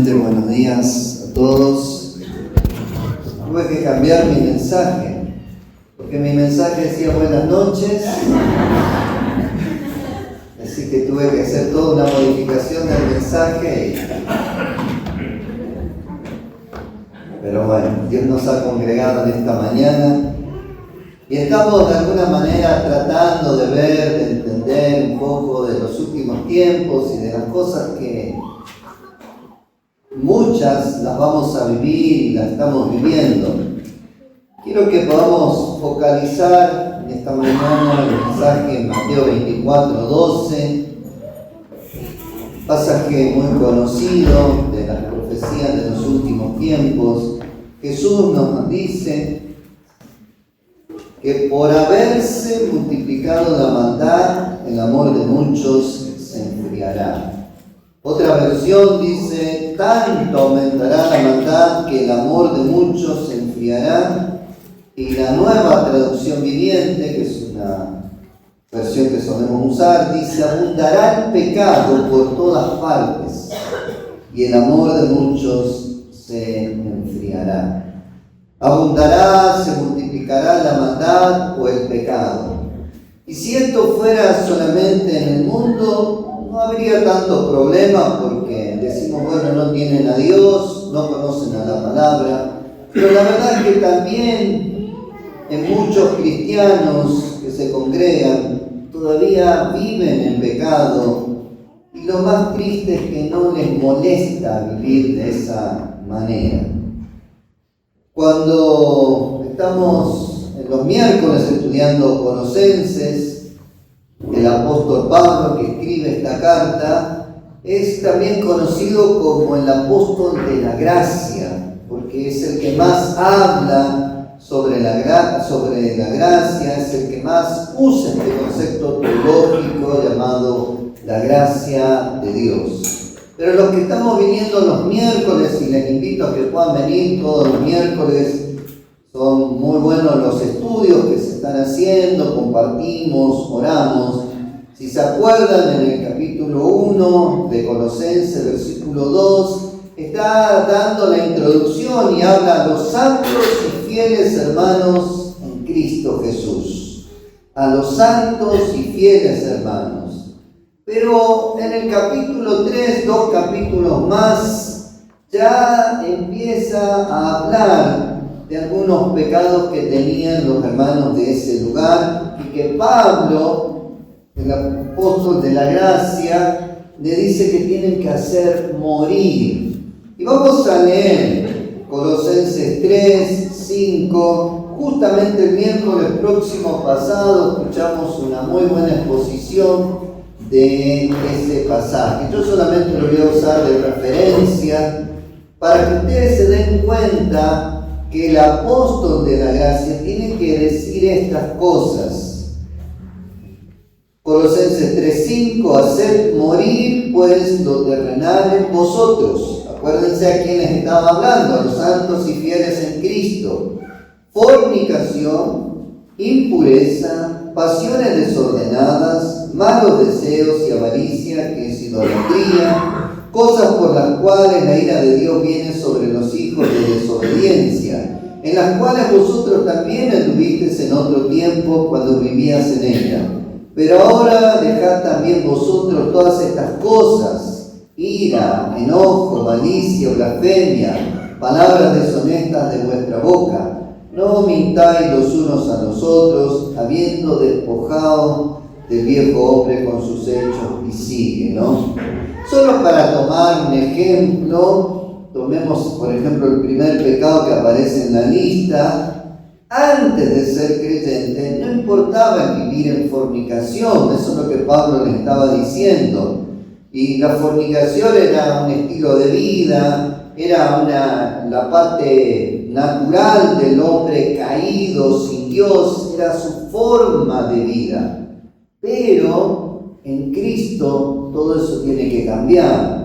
Nuevamente, buenos días a todos. Tuve que cambiar mi mensaje, porque mi mensaje decía buenas noches, así que tuve que hacer toda una modificación del mensaje. Pero bueno, Dios nos ha congregado en esta mañana y estamos de alguna manera tratando de ver, de entender un poco de los últimos tiempos y de las cosas que muchas las vamos a vivir y las estamos viviendo. Quiero que podamos focalizar en esta mañana el mensaje en Mateo 24:12, pasaje muy conocido de las profecías de los últimos tiempos. Jesús nos dice que por haberse multiplicado la maldad, el amor de muchos se enfriará. Otra versión dice, tanto aumentará la maldad que el amor de muchos se enfriará. Y la Nueva Traducción Viviente, que es una versión que solemos usar, dice, abundará el pecado por todas partes y el amor de muchos se enfriará. Abundará, se multiplicará la maldad o el pecado. Y si esto fuera solamente en el mundo, no habría tanto problema porque decimos, bueno, no tienen a Dios, no conocen a la palabra. Pero la verdad es que también en muchos cristianos que se congregan todavía viven en pecado. Y lo más triste es que no les molesta vivir de esa manera. Cuando estamos en los miércoles estudiando Colosenses, el apóstol Pablo, que escribe esta carta, es también conocido como el apóstol de la gracia, porque es el que más habla sobre la gracia, es el que más usa este concepto teológico llamado la gracia de Dios. Pero los que estamos viniendo los miércoles, y les invito a que puedan venir todos los miércoles, son muy buenos los estudios que se están haciendo, compartimos, oramos. Si se acuerdan, en el capítulo 1 de Colosenses, versículo 2, está dando la introducción y habla a los santos y fieles hermanos en Cristo Jesús. A los santos y fieles hermanos. Pero en el capítulo 3, 2 capítulos más, ya empieza a hablar de algunos pecados que tenían los hermanos de ese lugar y que Pablo, el apóstol de la gracia, le dice que tienen que hacer morir. Y vamos a leer Colosenses 3, 5. Justamente el miércoles próximo pasado escuchamos una muy buena exposición de ese pasaje. Yo solamente lo voy a usar de referencia para que ustedes se den cuenta que el apóstol de la gracia tiene que decir estas cosas. Colosenses 3:5, haced morir pues lo terrenal en vosotros. Acuérdense a quienes estaba hablando, a los santos y fieles en Cristo. Fornicación, impureza, pasiones desordenadas, malos deseos y avaricia, que es idolatría, cosas por las cuales la ira de Dios viene sobre los hijos de desobediencia, en las cuales vosotros también anduvisteis en otro tiempo cuando vivías en ella. Pero ahora dejad también vosotros todas estas cosas: ira, enojo, malicia, blasfemia, palabras deshonestas de vuestra boca. No mintáis los unos a los otros, habiendo despojado del viejo hombre con sus hechos, y sigue, ¿no? Solo para tomar un ejemplo, tomemos por ejemplo el primer pecado que aparece en la lista. Antes de ser creyente no importaba vivir en fornicación, eso es lo que Pablo le estaba diciendo. Y la fornicación era un estilo de vida, era la parte natural del hombre caído, sin Dios, era su forma de vida. Pero en Cristo todo eso tiene que cambiar.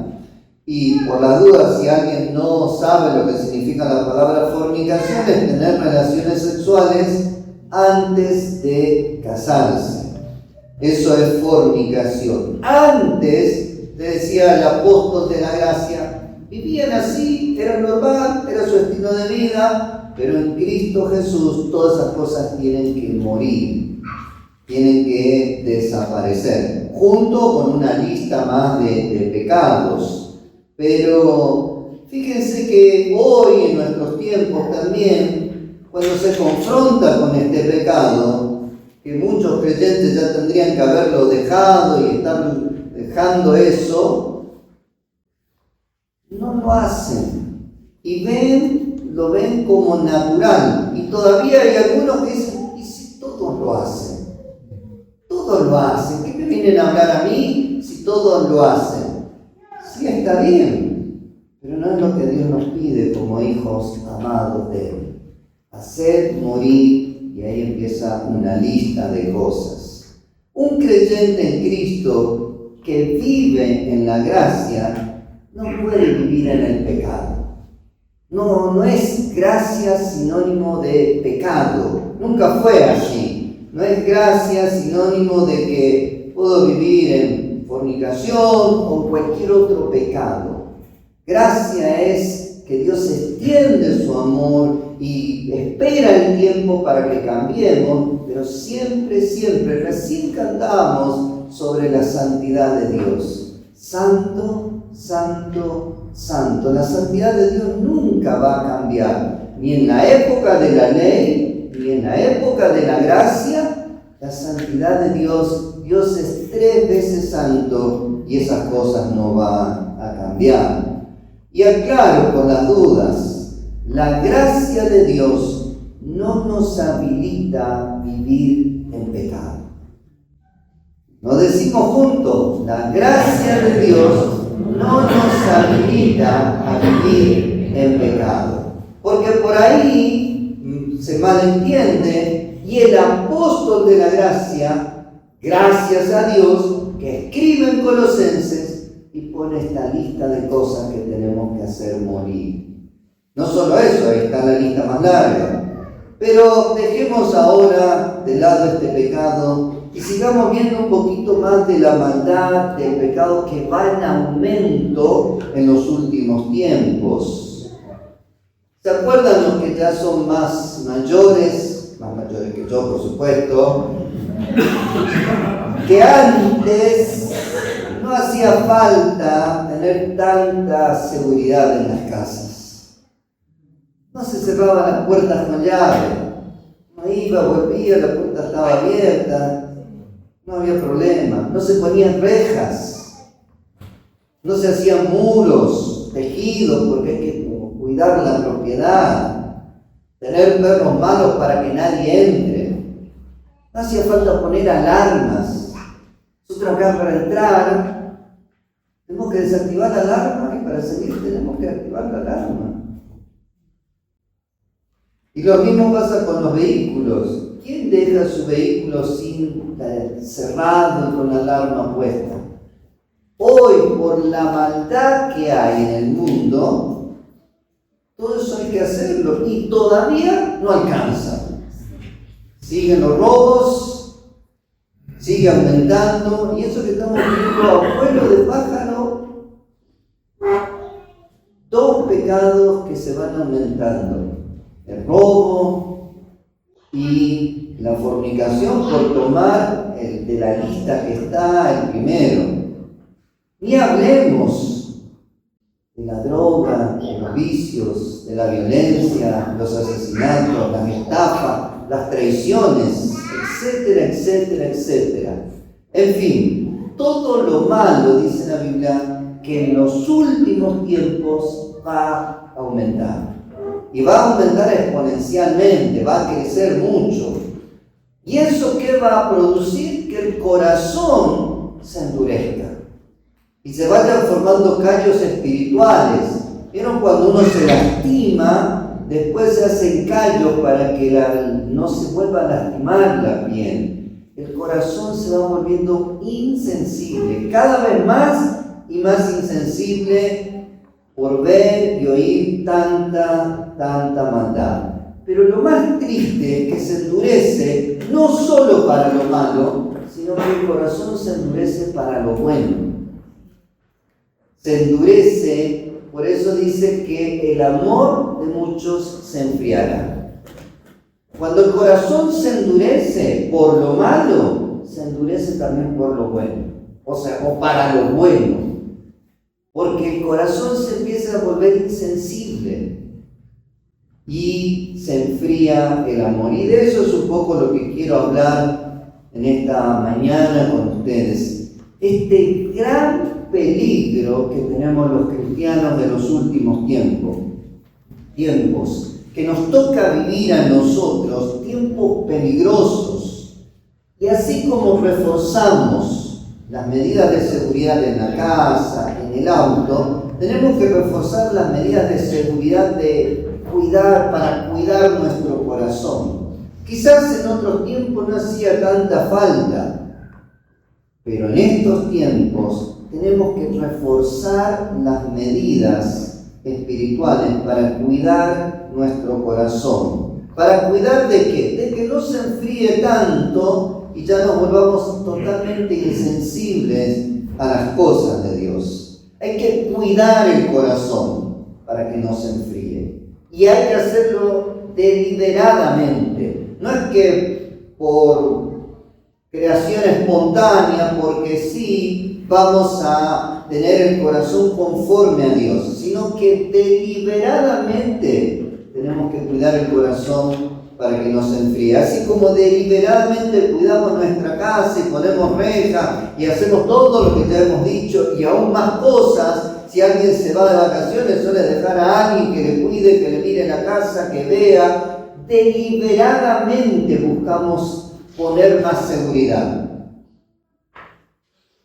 Y por las dudas, si alguien no sabe lo que significa la palabra fornicación, es tener relaciones sexuales antes de casarse. Eso es fornicación. Antes, le decía el apóstol de la gracia, Vivían así, era normal, era su estilo de vida, pero en Cristo Jesús todas esas cosas tienen que morir, tienen que desaparecer, junto con una lista más de pecados. Pero fíjense que hoy en nuestros tiempos también, cuando se confronta con este pecado, que muchos creyentes ya tendrían que haberlo dejado y están dejando eso, no lo hacen y lo ven como natural. Y todavía hay algunos que dicen, ¿y si todos lo hacen? Todos lo hacen. ¿Qué me vienen a hablar a mí si todos lo hacen? Sí, está bien, pero no es lo que Dios nos pide como hijos amados de Él. Hacer morir, y ahí empieza una lista de cosas. Un creyente en Cristo que vive en la gracia no puede vivir en el pecado. No es gracia sinónimo de pecado. Nunca fue así. No es gracia sinónimo de que puedo vivir en fornicación o cualquier otro pecado. Gracia es que Dios extiende su amor y espera el tiempo para que cambiemos, pero siempre, recién cantamos sobre la santidad de Dios. Santo, santo, santo. La santidad de Dios nunca va a cambiar, ni en la época de la ley, ni en la época de la gracia. La santidad de Dios es 3 veces santo y esas cosas no van a cambiar. Y aclaro con las dudas, la gracia de Dios no nos habilita a vivir en pecado. Nos decimos juntos, la gracia de Dios no nos habilita a vivir en pecado. Porque por ahí se malentiende y el apóstol de la gracia, gracias a Dios, que escribe en Colosenses y pone esta lista de cosas que tenemos que hacer morir. No solo eso, ahí está la lista más larga. Pero dejemos ahora de lado este pecado y sigamos viendo un poquito más de la maldad del pecado que va en aumento en los últimos tiempos. ¿Se acuerdan los que ya son más mayores que yo, por supuesto, que antes no hacía falta tener tanta seguridad en las casas? No se cerraban las puertas con llave, no iba, volvía, la puerta estaba abierta, no había problema, no se ponían rejas, no se hacían muros, tejidos, porque hay que cuidar la propiedad, tener perros malos para que nadie entre. No hacía falta poner alarmas. Nosotros acá para entrar tenemos que desactivar la alarma y para salir tenemos que activar la alarma. Y lo mismo pasa con los vehículos. ¿Quién deja su vehículo cerrado y con la alarma puesta? Hoy, por la maldad que hay en el mundo, todo eso hay que hacerlo y todavía no alcanza. Siguen los robos, sigue aumentando, y eso que estamos viendo a vuelo de pájaro, 2 pecados que se van aumentando: el robo y la fornicación, por tomar el de la lista que está el primero. Ni hablemos de la droga, de los vicios, de la violencia, los asesinatos, las estafas, las traiciones, etcétera, etcétera, etcétera. En fin, todo lo malo, dice la Biblia, que en los últimos tiempos va a aumentar. Y va a aumentar exponencialmente, va a crecer mucho. ¿Y eso qué va a producir? Que el corazón se endurezca y se vayan formando callos espirituales. ¿Vieron cuando uno se lastima? Después se hacen callos para que no se vuelva a lastimar la piel. El corazón se va volviendo insensible, cada vez más y más insensible por ver y oír tanta maldad. Pero lo más triste es que se endurece no solo para lo malo, sino que el corazón se endurece para lo bueno. Se endurece por eso dice que el amor de muchos se enfriará. Cuando el corazón se endurece por lo malo, se endurece también por lo bueno, o para lo bueno, porque el corazón se empieza a volver insensible y se enfría el amor. Y de eso es un poco lo que quiero hablar en esta mañana con ustedes. Este gran peligro que tenemos los cristianos de los últimos tiempos que nos toca vivir a nosotros, tiempos peligrosos. Y así como reforzamos las medidas de seguridad en la casa, en el auto, tenemos que reforzar las medidas de seguridad para cuidar nuestro corazón. Quizás en otros tiempos no hacía tanta falta, pero en estos tiempos tenemos que reforzar las medidas espirituales para cuidar nuestro corazón. ¿Para cuidar de qué? De que no se enfríe tanto y ya nos volvamos totalmente insensibles a las cosas de Dios. Hay que cuidar el corazón para que no se enfríe. Y hay que hacerlo deliberadamente. No es que por creación espontánea, porque sí, vamos a tener el corazón conforme a Dios, sino que deliberadamente tenemos que cuidar el corazón para que no se enfríe. Así como deliberadamente cuidamos nuestra casa y ponemos reja y hacemos todo lo que ya hemos dicho y aún más cosas. Si alguien se va de vacaciones, suele dejar a alguien que le cuide, que le mire la casa, que vea. Deliberadamente buscamos poner más seguridad.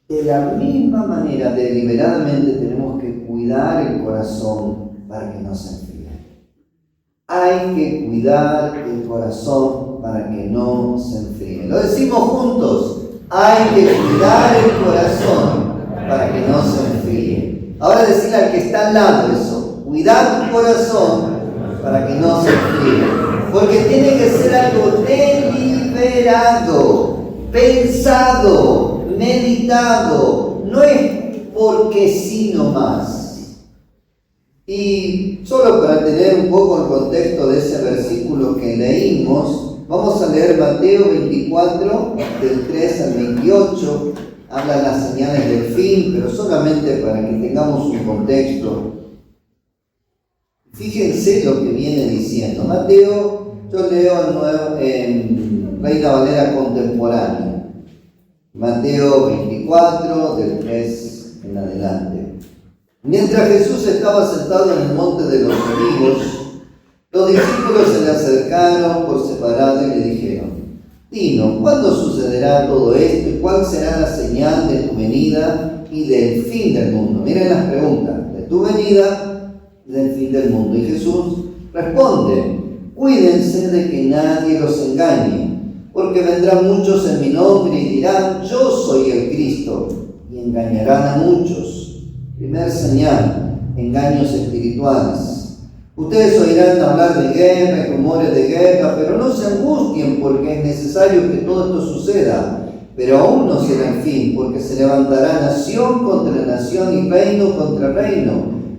De la misma manera, deliberadamente tenemos que cuidar el corazón para que no se enfríe. Hay que cuidar el corazón para que no se enfríe. Lo decimos juntos. Hay que cuidar el corazón para que no se enfríe. Ahora decirle al que está al lado eso. Cuidar tu corazón para que no se enfríe. Porque tiene que ser algo deliberado, pensado, meditado. No es porque sí nomás. Y solo para tener un poco el contexto de ese versículo que leímos, vamos a leer Mateo 24, del 3 al 28. Habla las señales del fin, pero solamente para que tengamos un contexto. Fíjense lo que viene diciendo. Mateo, yo leo en Reina Valera contemporánea. Mateo 24, del 3 en adelante. Mientras Jesús estaba sentado en el monte de los Olivos, los discípulos se le acercaron por separado y le dijeron: Dinos, ¿cuándo sucederá todo esto y cuál será la señal de tu venida y del fin del mundo? Miren las preguntas, de tu venida y del fin del mundo. Y Jesús responde: Cuídense de que nadie los engañe, porque vendrán muchos en mi nombre y dirán: Yo soy el Cristo, y engañarán a muchos. Primer señal, engaños espirituales. Ustedes oirán hablar de guerra y rumores de guerra, pero no se angustien porque es necesario que todo esto suceda. Pero aún no será el fin, porque se levantará nación contra nación y reino contra reino,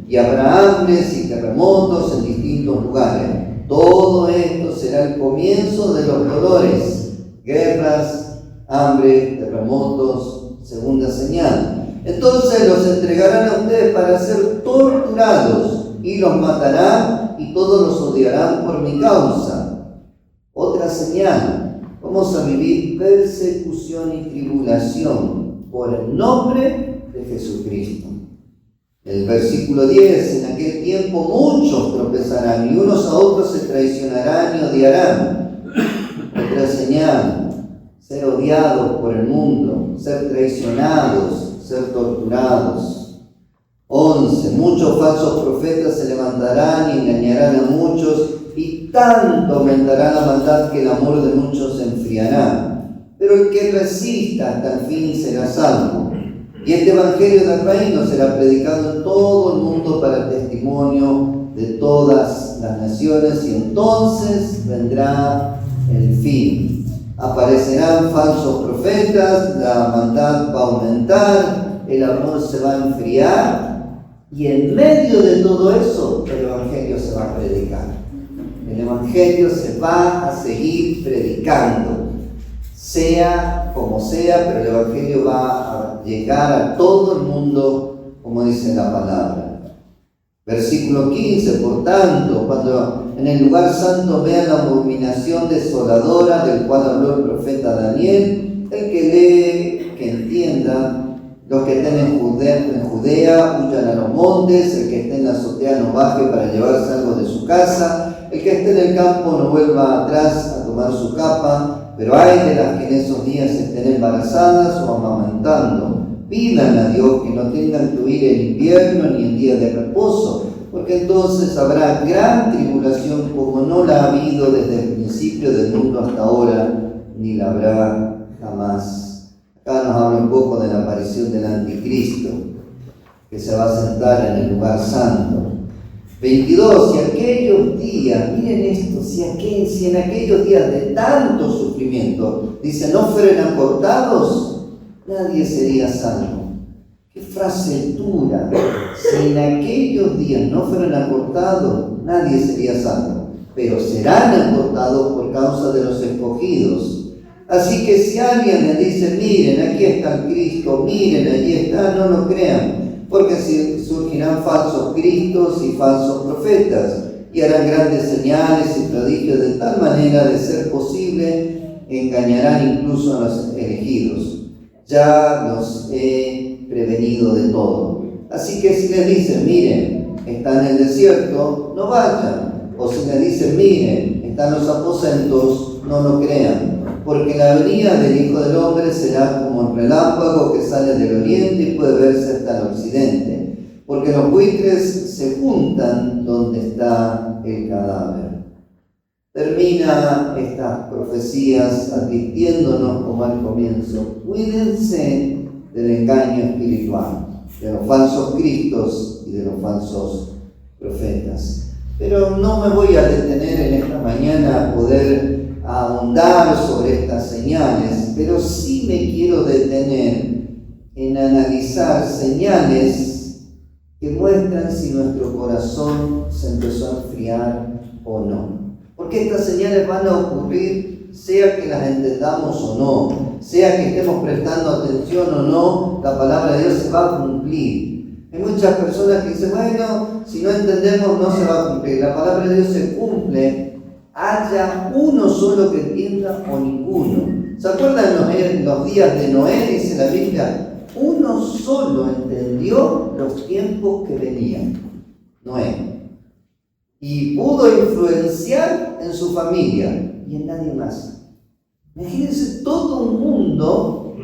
y habrá hambres y terremotos en distintos lugares. Todo esto será el comienzo de los dolores, guerras, hambre, terremotos, segunda señal. Entonces los entregarán a ustedes para ser torturados y los matarán y todos los odiarán por mi causa. Otra señal, vamos a vivir persecución y tribulación por el nombre de Jesucristo. El versículo 10, en aquel tiempo muchos tropezarán y unos a otros se traicionarán y odiarán. Otra señal, ser odiados por el mundo, ser traicionados, ser torturados. 11. Muchos falsos profetas se levantarán y engañarán a muchos, y tanto aumentará la maldad que el amor de muchos se enfriará. Pero el que resista hasta el fin será salvo. Y este evangelio del reino será predicado en todo el mundo para testimonio de todas las naciones, y entonces vendrá el fin. Aparecerán falsos profetas, la maldad va a aumentar, el amor se va a enfriar, Y en medio de todo eso, el Evangelio se va a predicar. El Evangelio se va a seguir predicando, sea como sea, pero el Evangelio va a llegar a todo el mundo, como dice la palabra. Versículo 15, por tanto, cuando en el lugar santo vean la abominación desoladora del cual habló el profeta Daniel, el que lee, que entienda. Los que estén en Judea huyan a los montes, el que esté en la azotea no baje para llevarse algo de su casa, el que esté en el campo no vuelva atrás a tomar su capa, pero hay de las que en esos días estén embarazadas o amamantando. Pidan a Dios que no tengan que huir en invierno ni en día de reposo, porque entonces habrá gran tribulación como no la ha habido desde el principio del mundo hasta ahora, ni la habrá jamás. Acá nos habla un poco de la aparición del anticristo, que se va a sentar en el lugar santo. 22, si aquellos días, miren esto, si en aquellos días de tanto sufrimiento, dice, no fueran acortados, nadie sería salvo. Qué frase dura. Si en aquellos días no fueran acortados, nadie sería salvo, pero serán acortados por causa de los escogidos. Así que si alguien le dice, miren, aquí está el Cristo, miren, allí está, no lo crean, porque surgirán falsos cristos y falsos profetas, y harán grandes señales y prodigios de tal manera, de ser posible, engañarán incluso a los elegidos. Ya los he prevenido de todo. Así que si les dicen, miren, está en el desierto, no vayan. O si les dicen, miren, están los aposentos, no lo crean. Porque la venida del Hijo del Hombre será como un relámpago que sale del oriente y puede verse hasta el occidente. Porque los buitres se juntan donde está el cadáver. Termina estas profecías advirtiéndonos como al comienzo, cuídense del engaño espiritual, de los falsos cristos y de los falsos profetas. Pero no me voy a detener en esta mañana a poder ahondar sobre estas señales, pero sí me quiero detener en analizar señales que muestran si nuestro corazón se empezó a enfriar o no. Porque estas señales van a ocurrir, sea que las entendamos o no, sea que estemos prestando atención o no, la palabra de Dios se va a cumplir. Hay muchas personas que dicen, bueno, si no entendemos no se va a cumplir. La palabra de Dios se cumple, haya uno solo que entienda o ninguno. ¿Se acuerdan los días de Noé? Dice la Biblia, uno solo entendió los tiempos que venían, Noé, y pudo influenciar en su familia y en nadie más. Imagínense, todo un mundo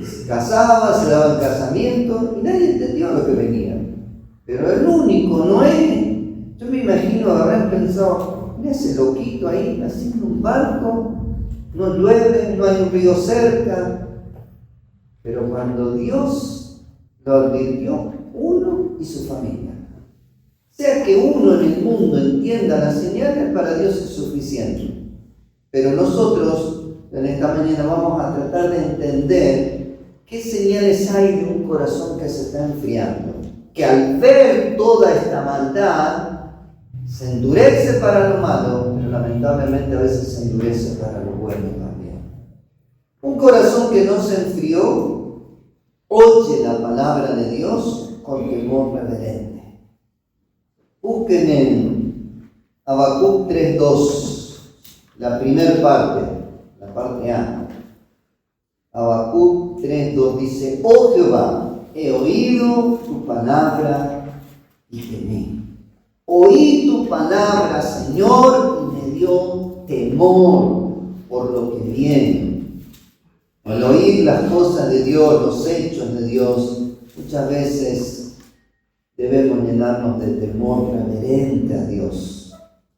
se casaba, se daba el casamiento y nadie entendió lo que venía. Pero el único, Noé, yo me imagino habrán pensado, mira ese loquito ahí haciendo un barco, no llueve, no hay un río cerca. Pero cuando Dios lo advirtió, uno y su familia. Sea que uno en el mundo entienda las señales, para Dios es suficiente. Pero nosotros en esta mañana vamos a tratar de entender qué señales hay de un corazón que se está enfriando, que al ver toda esta maldad se endurece para lo malo, pero lamentablemente a veces se endurece para lo bueno también. Un corazón que no se enfrió oye la palabra de Dios con temor reverente. Busquen en Habacuc 3:2, la primera parte, la parte A. Habacuc 3:2 dice, oh Jehová, he oído tu palabra y temí. Oí tu palabra, Señor, y me dio temor por lo que viene. Al oír las cosas de Dios, los hechos de Dios, muchas veces debemos llenarnos de temor reverente a Dios.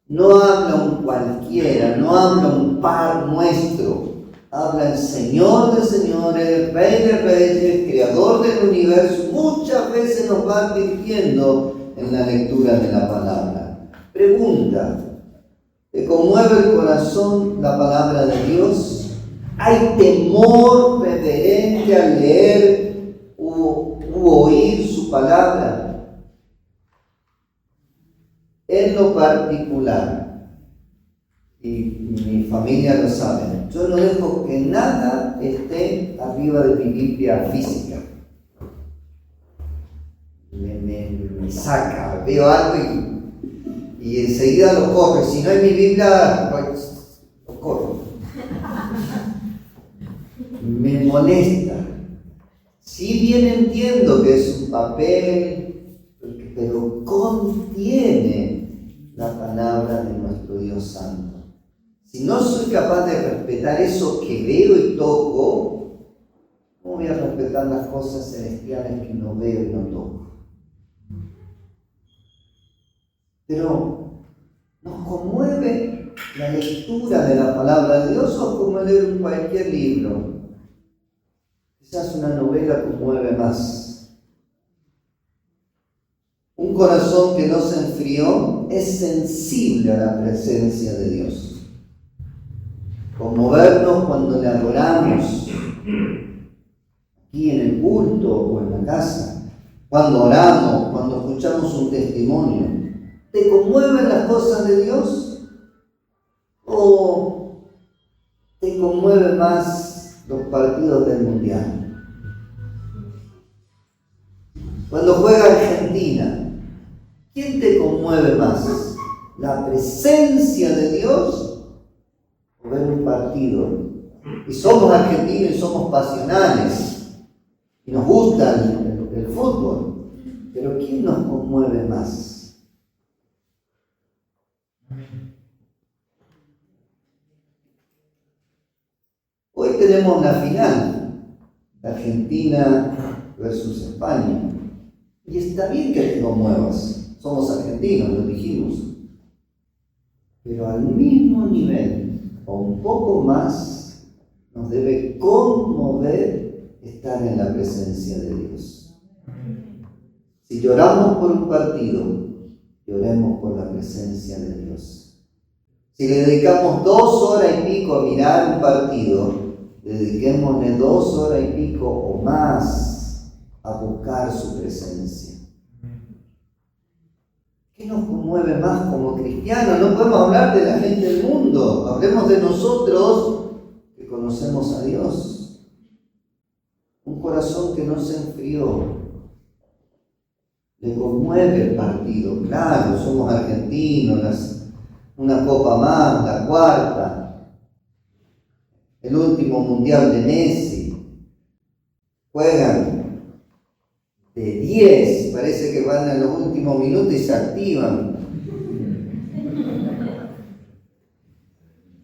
No habla un cualquiera, no habla un par nuestro, habla el Señor de señores, Rey de reyes, Creador del universo. Muchas veces nos va advirtiendo en la lectura de la palabra. Pregunta, ¿te conmueve el corazón la palabra de Dios? ¿Hay temor reverente al leer u oír su palabra? en lo particular, y mi familia lo sabe, yo no dejo que nada esté arriba de mi Biblia física. Me saca, veo algo y enseguida lo corro. Si no hay mi Biblia, pues, lo corro. Me molesta. Si bien entiendo que es un papel, pero contiene la palabra de nuestro Dios Santo. Si no soy capaz de respetar eso que veo y toco, ¿cómo voy a respetar las cosas celestiales que no veo y no toco? Pero nos conmueve la lectura de la palabra de Dios, o como leer cualquier libro. Quizás una novela conmueve más. Un corazón que no se enfrió es sensible a la presencia de Dios. Conmovernos cuando le adoramos, aquí en el culto o en la casa, cuando oramos, cuando escuchamos un testimonio. ¿Te conmueven las cosas de Dios? ¿O te conmueven más los partidos del mundial? Cuando juega Argentina, ¿quién te conmueve más? ¿La presencia de Dios o ver un partido? Y somos argentinos y somos pasionales y nos gusta el fútbol, pero ¿quién nos conmueve más? Hoy tenemos la final, Argentina versus España, y está bien que te conmuevas, somos argentinos, lo dijimos, pero al mismo nivel, o un poco más, nos debe conmover estar en la presencia de Dios. Si lloramos por un partido, lloremos por la presencia de Dios. Si le dedicamos 2 horas y pico a mirar un partido, dediquémosle 2 horas y pico o más a buscar su presencia. ¿Qué nos conmueve más como cristianos? No podemos hablar de la gente del mundo, hablemos de nosotros que conocemos a Dios. Un corazón que no se enfrió, le conmueve el partido. Claro, somos argentinos, una copa más, la 4ª. El último mundial de Messi. Juegan de 10, parece que van en los últimos minutos y se activan.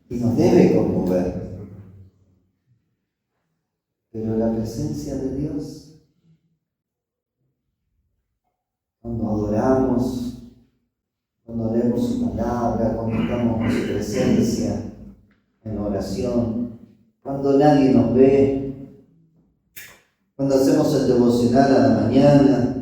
Y nos debe conmover. Pero la presencia de Dios, cuando adoramos, cuando leemos su palabra, cuando estamos en su presencia, en oración, cuando nadie nos ve, cuando hacemos el devocional a la mañana,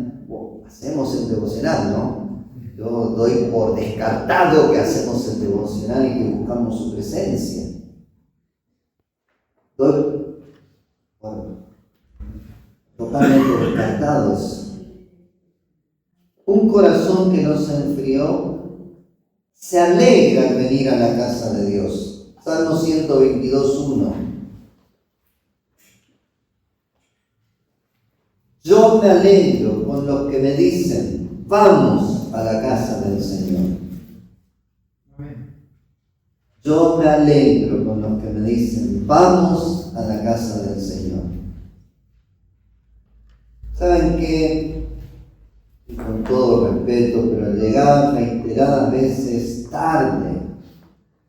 hacemos el devocional, ¿no? Yo doy por descartado que hacemos el devocional y que buscamos su presencia. Doy por totalmente descartados. Un corazón que no se enfrió se alegra al venir a la casa de Dios. Salmo 122:1. Yo me alegro con los que me dicen, vamos a la casa del Señor. Yo me alegro con los que me dicen, vamos a la casa del Señor. ¿Saben qué? Y con todo respeto, pero al llegar reiteradas veces tarde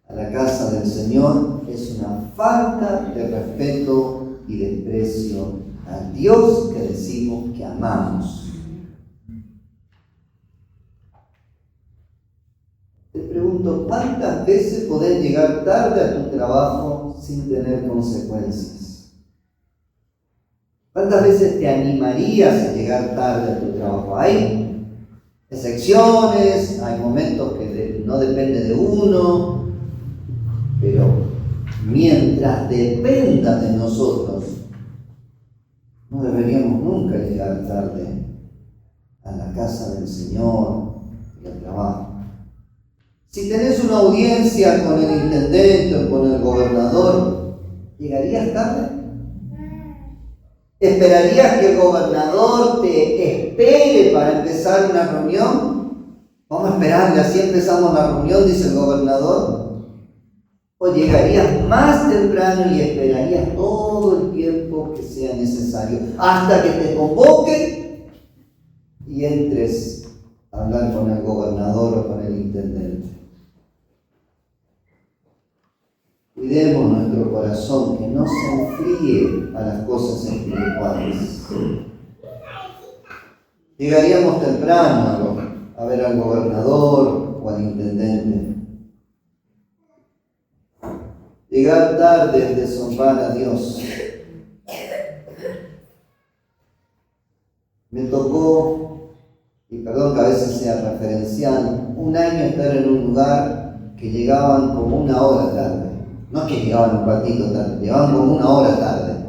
a la casa del Señor es una falta de respeto y desprecio al Dios que decimos que amamos. Te pregunto, ¿cuántas veces podés llegar tarde a tu trabajo sin tener consecuencias? ¿Cuántas veces te animarías a llegar tarde a tu trabajo? Hay excepciones, hay momentos que no depende de uno, pero mientras dependa de nosotros, no deberíamos nunca llegar tarde a la casa del Señor y al trabajo. Si tenés una audiencia con el intendente o con el gobernador, ¿llegarías tarde? ¿Esperarías que el gobernador te espere para empezar una reunión? Vamos a esperarle, así empezamos la reunión, dice el gobernador. ¿O llegarías más temprano y esperarías todo el tiempo que sea necesario hasta que te convoquen y entres a hablar con el gobernador o con el intendente? Cuidemos nuestro corazón, que no se enfríe a las cosas espirituales. Llegaríamos temprano a ver al gobernador o al intendente. Llegar tarde es deshonrar a Dios. Me tocó, y perdón que a veces sea referencial, un año estar en un lugar que llegaban como una hora tarde. No es que llegaban un ratito tarde, llegaban como una hora tarde.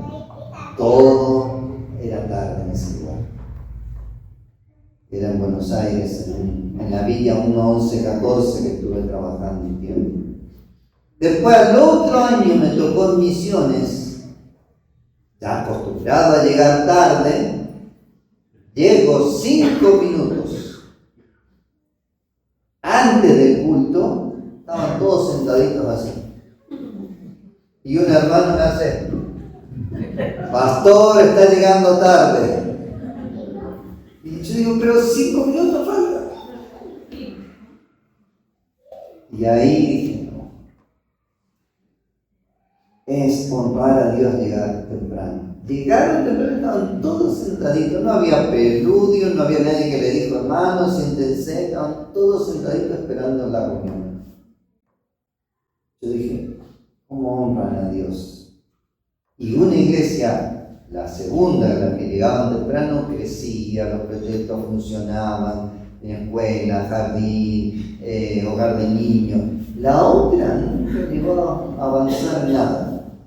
Todo era tarde en ese lugar. Era en Buenos Aires, en la Villa 1114 que estuve trabajando un tiempo. Después al otro año me tocó en Misiones, ya acostumbrado a llegar tarde, llego 5 minutos antes del culto, estaban todos sentaditos así. Y un hermano me hace: pastor, está llegando tarde. Y yo digo: pero 5 minutos faltan. Y ahí dije: no, es honrar a Dios llegar temprano. Llegaron temprano, estaban todos sentaditos, no había preludio, no había nadie que le dijo: hermano, siéntense, estaban todos sentaditos esperando la reunión. Yo dije: ¿cómo honran a Dios? Y una iglesia, la segunda, la que llegaban temprano, crecía, los proyectos funcionaban, en escuela, jardín, hogar de niños. La otra nunca llegó a avanzar nada.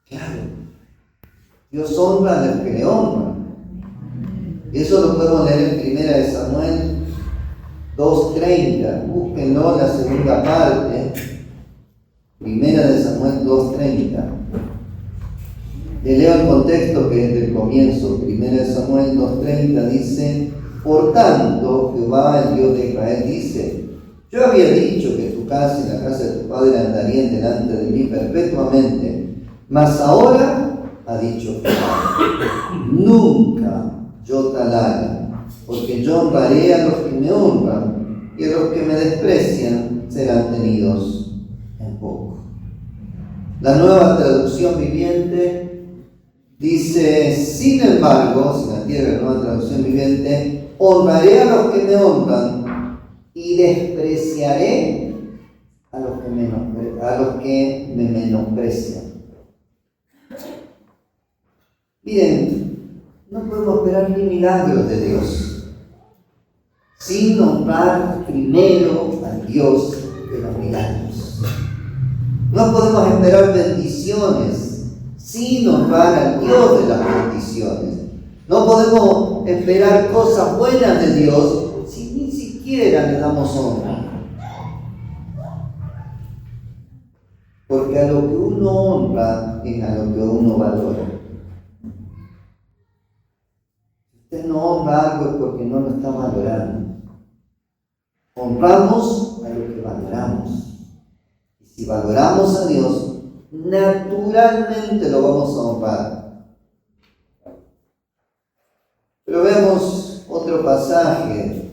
Claro, Dios honra a los que le honran. Eso lo podemos leer en 1 de Samuel 2:30. Búsquenlo, la segunda parte. 1 de Samuel 2:30. Le leo el contexto que es del comienzo. 1 de Samuel 2:30 dice: por tanto, Jehová, el Dios de Israel, dice: yo había dicho que tu casa y la casa de tu padre andarían delante de mí perpetuamente, mas ahora ha dicho Jehová: nunca yo tal haga, porque yo honraré a los que me honran, y a los que me desprecian serán tenidos en poco. La Nueva Traducción Viviente dice: sin embargo, si la tiene la Nueva Traducción Viviente, honraré a los que me honran y despreciaré a los que me menosprecian. Miren, no podemos esperar ni milagros de Dios sin honrar primero al Dios de los milagros. No podemos esperar bendiciones sin honrar al Dios de las bendiciones. No podemos esperar cosas buenas de Dios si ni siquiera le damos honra. Porque a lo que uno honra es a lo que uno valora. Si usted no honra algo es porque no lo está valorando. Honramos a lo que valoramos. Y si valoramos a Dios, naturalmente lo vamos a honrar. Pero veamos otro pasaje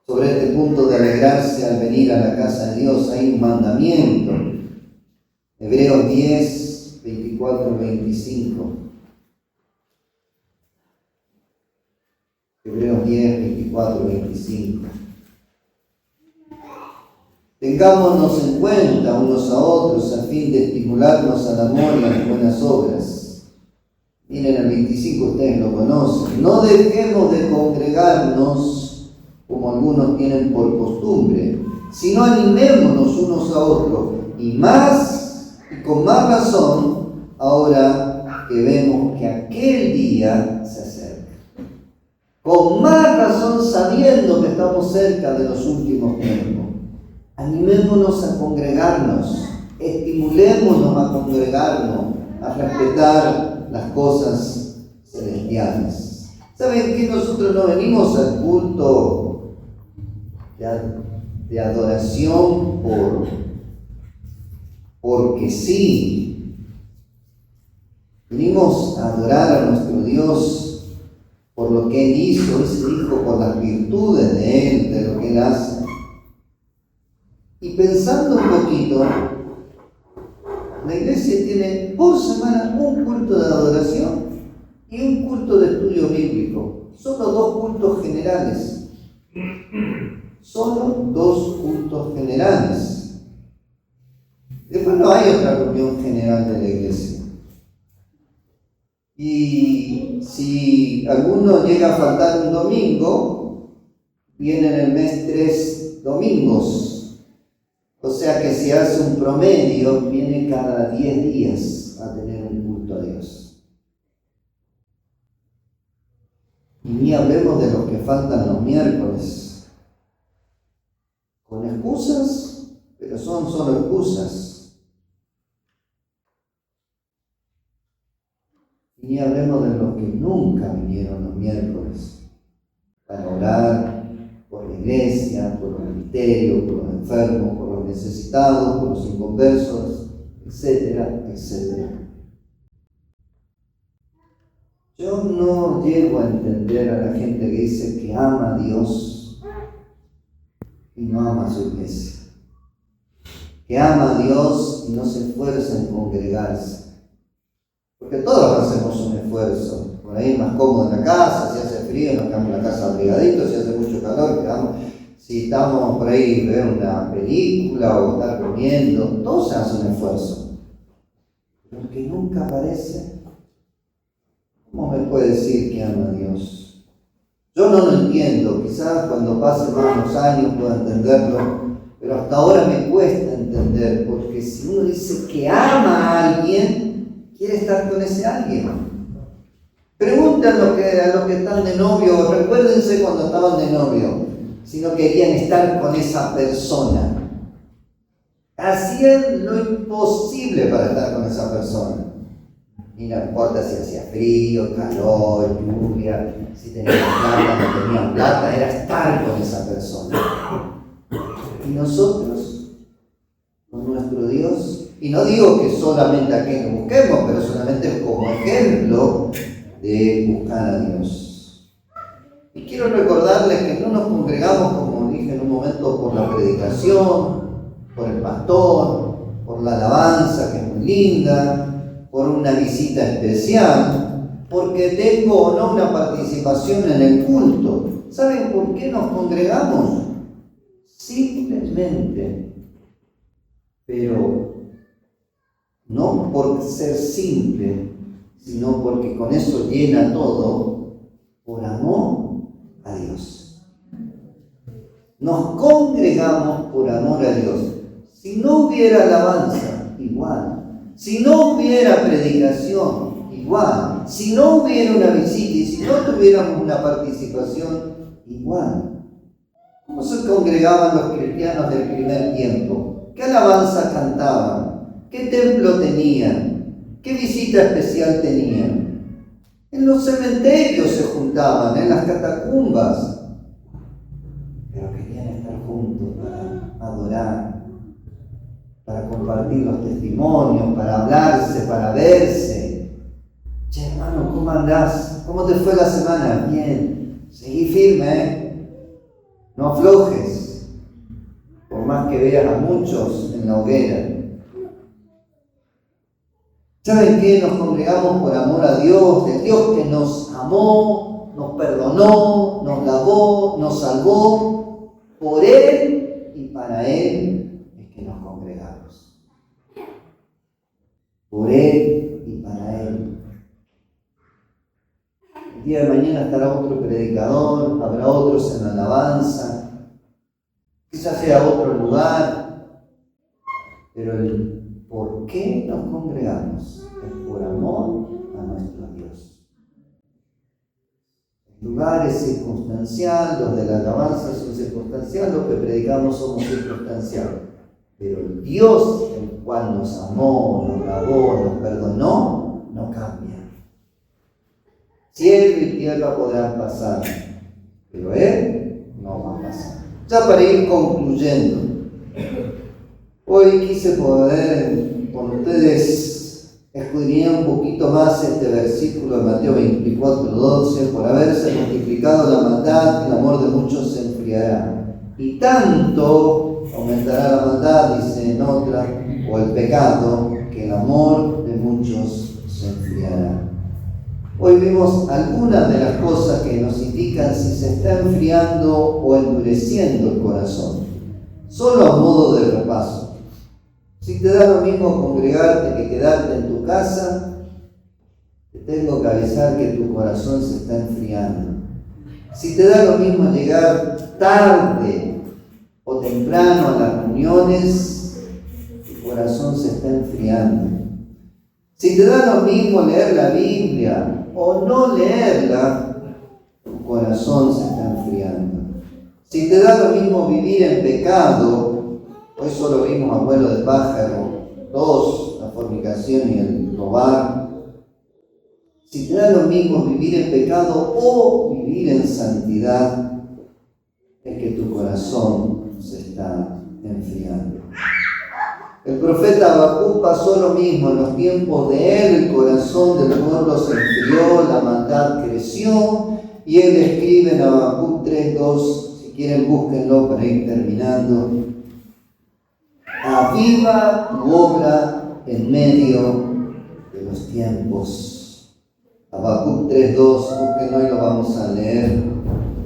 sobre este punto de alegrarse al venir a la casa de Dios. Hay un mandamiento. Hebreos 10, 24, 25. Hebreos 10, 24, 25. Tengámonos en cuenta unos a otros a fin de estimularnos al amor y a las buenas obras. Miren el 25, ustedes lo conocen. No dejemos de congregarnos como algunos tienen por costumbre, sino animémonos unos a otros, y con más razón ahora que vemos que aquel día se acerca. Con más razón sabiendo que estamos cerca de los últimos tiempos. Animémonos a congregarnos, estimulémonos a congregarnos, a respetar las cosas celestiales. ¿Saben que nosotros no venimos al culto de adoración porque sí? Venimos a adorar a nuestro Dios por lo que Él hizo, Él se dijo, por las virtudes de Él, de lo que Él hace. Y pensando un poquito, la iglesia tiene por semana un culto de adoración y un culto de estudio bíblico. Solo dos cultos generales. Solo dos cultos generales. Después no hay otra reunión general de la iglesia. Y si alguno llega a faltar un domingo, viene en el mes 3 domingos. O sea que si hace un promedio, viene cada 10 días a tener un culto a Dios. Y ni hablemos de los que faltan los miércoles. Con excusas, pero son solo excusas. Y ni hablemos de los que nunca vinieron los miércoles para orar por la iglesia, por los ministerios, por los enfermos, por los necesitados, por los inconversos, etcétera, etcétera. Yo no llego a entender a la gente que dice que ama a Dios y no ama a su iglesia, que ama a Dios y no se esfuerza en congregarse, porque todos hacemos un esfuerzo. Por ahí es más cómodo en la casa, si hace frío nos quedamos en la casa abrigaditos, si hace mucho calor quedamos. Si estamos por ahí a ver una película o estar comiendo, todos hacen un esfuerzo. Pero el que nunca aparece, ¿cómo me puede decir que ama a Dios? Yo no lo entiendo, quizás cuando pasen más los años pueda entenderlo, pero hasta ahora me cuesta entender, porque si uno dice que ama a alguien, quiere estar con ese alguien. Pregunten a los que están de novio, recuérdense cuando estaban de novio, si no querían estar con esa persona. Hacían lo imposible para estar con esa persona. Y no importa si hacía frío, calor, lluvia, si tenían plata, no tenían plata, era estar con esa persona. Y nosotros, con nuestro Dios, y no digo que solamente a quien lo busquemos, pero solamente como ejemplo de buscar a Dios. Y quiero recordarles que no nos congregamos, como dije en un momento, por la predicación, por el pastor, por la alabanza, que es muy linda, por una visita especial, porque tengo o no una participación en el culto. ¿Saben por qué nos congregamos? Simplemente, pero no por ser simple, sino porque con eso llena todo, por amor a Dios. Nos congregamos por amor a Dios. Si no hubiera alabanza, igual. Si no hubiera predicación, igual. Si no hubiera una visita y si no tuviéramos una participación, igual. ¿Cómo se congregaban los cristianos del primer tiempo? ¿Qué alabanza cantaban? ¿Qué templo tenían? ¿Qué visita especial tenían? En los cementerios se juntaban, en las catacumbas. Pero querían estar juntos para adorar, para compartir los testimonios, para hablarse, para verse. Che, hermano, ¿cómo andás? ¿Cómo te fue la semana? Bien. Seguí firme, ¿eh? No aflojes. Por más que veas a muchos en la hoguera. ¿Saben qué? Nos congregamos por amor a Dios, el Dios que nos amó, nos perdonó, nos lavó, nos salvó. Por Él y para Él es que nos congregamos. Por Él y para Él. El día de mañana estará otro predicador, habrá otros en la alabanza, quizás sea otro lugar, pero el ¿por qué nos congregamos? Es por amor a nuestro Dios. Es El lugar es circunstancial, los de la alabanza son circunstancial, los que predicamos somos circunstanciales. Pero el Dios, el cual nos amó, nos lavó, nos perdonó, no cambia. Cielo y tierra podrán pasar, pero Él no va a pasar. Ya para ir concluyendo, hoy quise poder con ustedes escudriñar un poquito más este versículo de Mateo 24:12, por haberse multiplicado la maldad, el amor de muchos se enfriará. Y tanto aumentará la maldad, dice en otra, o el pecado, que el amor de muchos se enfriará. Hoy vimos algunas de las cosas que nos indican si se está enfriando o endureciendo el corazón. Solo a modo de repaso. Si te da lo mismo congregarte que quedarte en tu casa, te tengo que avisar que tu corazón se está enfriando. Si te da lo mismo llegar tarde o temprano a las reuniones, tu corazón se está enfriando. Si te da lo mismo leer la Biblia o no leerla, tu corazón se está enfriando. Si te da lo mismo vivir en pecado, hoy solo vimos abuelo de pájaro 2, la fornicación y el robar. Si te da lo mismo vivir en pecado o vivir en santidad, es que tu corazón se está enfriando. El profeta Habacuc pasó lo mismo. En los tiempos de él, el corazón del pueblo se enfrió, la maldad creció, y él escribe en Habacuc 3:2, si quieren búsquenlo para ir terminando: aviva tu obra en medio de los tiempos. Habacuc 3:2, búsquenlo y lo vamos a leer.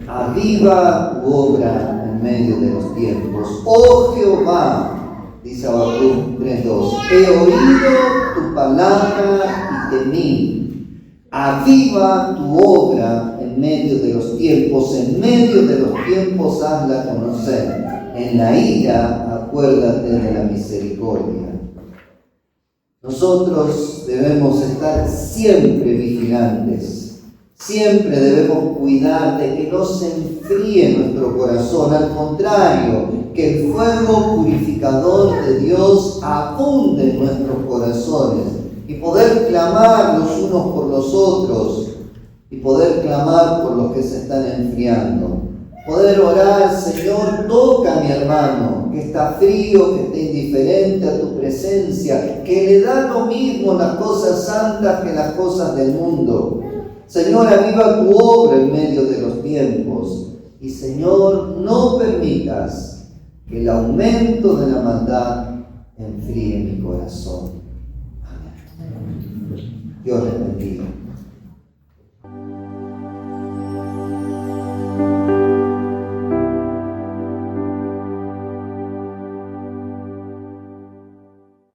Aviva tu obra en medio de los tiempos. Oh Jehová, dice Habacuc 3:2, he oído tu palabra y temí. Aviva tu obra en medio de los tiempos, en medio de los tiempos hazla conocer. En la ira acuérdate de la misericordia. Nosotros debemos estar siempre vigilantes, siempre debemos cuidar de que no se enfríe nuestro corazón, al contrario, que el fuego purificador de Dios abunde en nuestros corazones y poder clamar los unos por los otros y poder clamar por los que se están enfriando. Poder orar: Señor, toca a mi hermano que está frío, que está indiferente a tu presencia, que le da lo mismo las cosas santas que las cosas del mundo. Señor, aviva tu obra en medio de los tiempos. Y Señor, no permitas que el aumento de la maldad enfríe mi corazón.